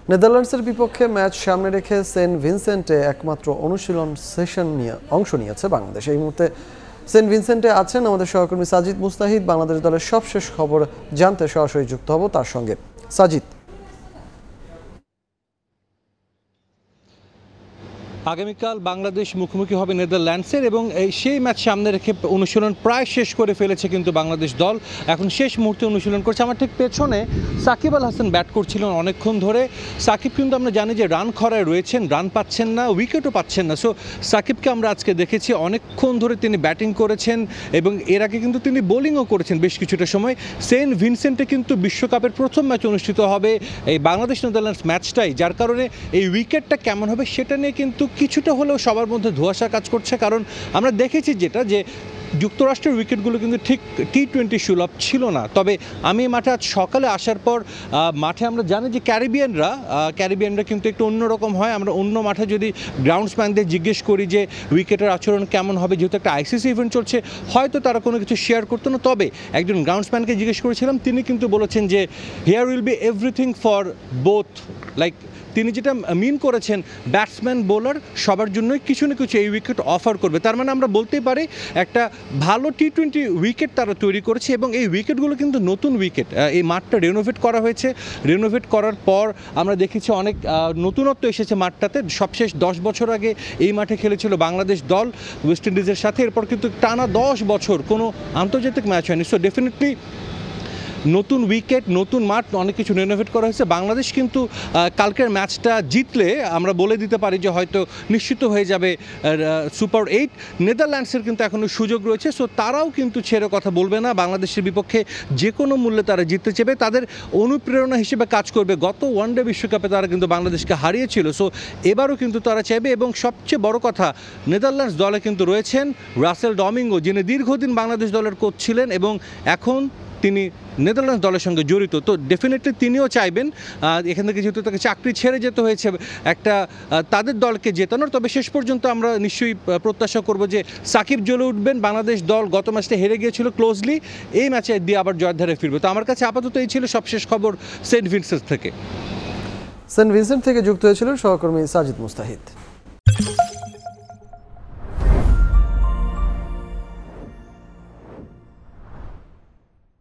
নেদারল্যান্ডসের বিপক্ষে ম্যাচ সামনে রেখে সেন্ট ভিনসেন্টে একমাত্র অনুশীলন সেশন নিয়ে অংশ নিয়েছে বাংলাদেশ। এই মুহূর্তে সেন্ট ভিনসেন্টে আছেন আমাদের সহকর্মী সাজিদ মুস্তাহিদ। বাংলাদেশ দলের সবশেষ খবর জানতে সরাসরি যুক্ত হব তার সঙ্গে। সাজিদ, আগামীকাল বাংলাদেশ মুখোমুখি হবে নেদারল্যান্ডসের এবং সেই ম্যাচ সামনে রেখে অনুশীলন প্রায় শেষ করে ফেলেছে কিন্তু বাংলাদেশ দল এখন শেষ মুহূর্তে অনুশীলন করছে। আমার ঠিক পেছনে সাকিব আল হাসান ব্যাট করছিলেন অনেকক্ষণ ধরে। সাকিব কিন্তু আমরা জানি যে রান খরায় রয়েছেন, রান পাচ্ছেন না, উইকেটও পাচ্ছেন না। সো সাকিবকে আমরা আজকে দেখেছি অনেকক্ষণ ধরে তিনি ব্যাটিং করেছেন এবং এর আগে কিন্তু তিনি বোলিংও করেছেন বেশ কিছুটা সময়। সেন্ট ভিনসেন্টে কিন্তু বিশ্বকাপের প্রথম ম্যাচ অনুষ্ঠিত হবে এই বাংলাদেশ নেদারল্যান্ডস ম্যাচটাই, যার কারণে এই উইকেটটা কেমন হবে সেটা নিয়ে কিন্তু কিছুটা হলেও সবার মধ্যে ধোঁয়াশা কাজ করছে। কারণ আমরা দেখেছি যেটা যে যুক্তরাষ্ট্রের উইকেটগুলো কিন্তু ঠিক টি-20 সুলভ ছিল না। তবে আমি মাঠে আজ সকালে আসার পর মাঠে আমরা জানি যে ক্যারিবিয়ানরা কিন্তু একটু অন্যরকম হয়। আমরা অন্য মাঠে যদি গ্রাউন্ডসম্যানদের জিজ্ঞেস করি যে উইকেটের আচরণ কেমন হবে, যেহেতু একটা আইসিসি ইভেন্ট চলছে, হয়তো তারা কোনো কিছু শেয়ার করতো না। তবে একজন গ্রাউন্ডসম্যানকে জিজ্ঞেস করেছিলাম, তিনি কিন্তু বলেছেন যে here will be everything for both, like তিনি যেটা মিন করেছেন ব্যাটসম্যান বোলার সবার জন্যই কিছু না কিছু এই উইকেট অফার করবে। তার মানে আমরা বলতেই পারি একটা ভালো টি-20 উইকেট তারা তৈরি করেছে এবং এই উইকেটগুলো কিন্তু নতুন উইকেট। এই মাঠটা রেনোভেট করা হয়েছে। রেনোভেট করার পর আমরা দেখেছি অনেক নতুনত্ব এসেছে মাঠটাতে। সবশেষ 10 বছর আগে এই মাঠে খেলেছিল বাংলাদেশ দল ওয়েস্ট ইন্ডিজের সাথে। এরপর কিন্তু টানা 10 বছর কোনো আন্তর্জাতিক ম্যাচ হয়নি। সো ডেফিনেটলি নতুন উইকেট, নতুন মাঠ, অনেক কিছু রেনোভেট করা হয়েছে। বাংলাদেশ কিন্তু কালকের ম্যাচটা জিতলে আমরা বলে দিতে পারি যে হয়তো নিশ্চিত হয়ে যাবে সুপার 8। নেদারল্যান্ডসের কিন্তু এখনও সুযোগ রয়েছে। সো তারাও কিন্তু ছেড়ে কথা বলবে না। বাংলাদেশের বিপক্ষে যে কোনো মূল্যে তারা জিততে চাইবে। তাদের অনুপ্রেরণা হিসেবে কাজ করবে। গত ওয়ানডে বিশ্বকাপে তারা কিন্তু বাংলাদেশকে হারিয়েছিল। সো এবারও কিন্তু তারা চাইবে। এবং সবচেয়ে বড় কথা, নেদারল্যান্ডস দলে কিন্তু রয়েছেন রাসেল ডমিঙ্গো, যিনি দীর্ঘদিন বাংলাদেশ দলের কোচ ছিলেন এবং এখন তিনি নেদারল্যান্ডস দলের সঙ্গে জড়িত। তো ডেফিনেটলি তিনিও চাইবেন এখান থেকে, যেহেতু তাকে চাকরি ছেড়ে যেতে হয়েছে, একটা তাদের দলকে জেতানোর। তবে শেষ পর্যন্ত আমরা নিশ্চয়ই প্রত্যাশা করব যে সাকিব জ্বলে উঠবেন। বাংলাদেশ দল গত ম্যাচটা হেরে গিয়েছিল ক্লোজলি, এই ম্যাচে দিয়ে আবার জয়ধারে ফিরবে। তো আমার কাছে আপাতত এই ছিল সবশেষ খবর সেন্ট ভিনসেন্ট থেকে। সেন্ট ভিনসেন্ট থেকে যুক্ত হয়েছিলেন সহকর্মী সাজিদ মুস্তাহিদ।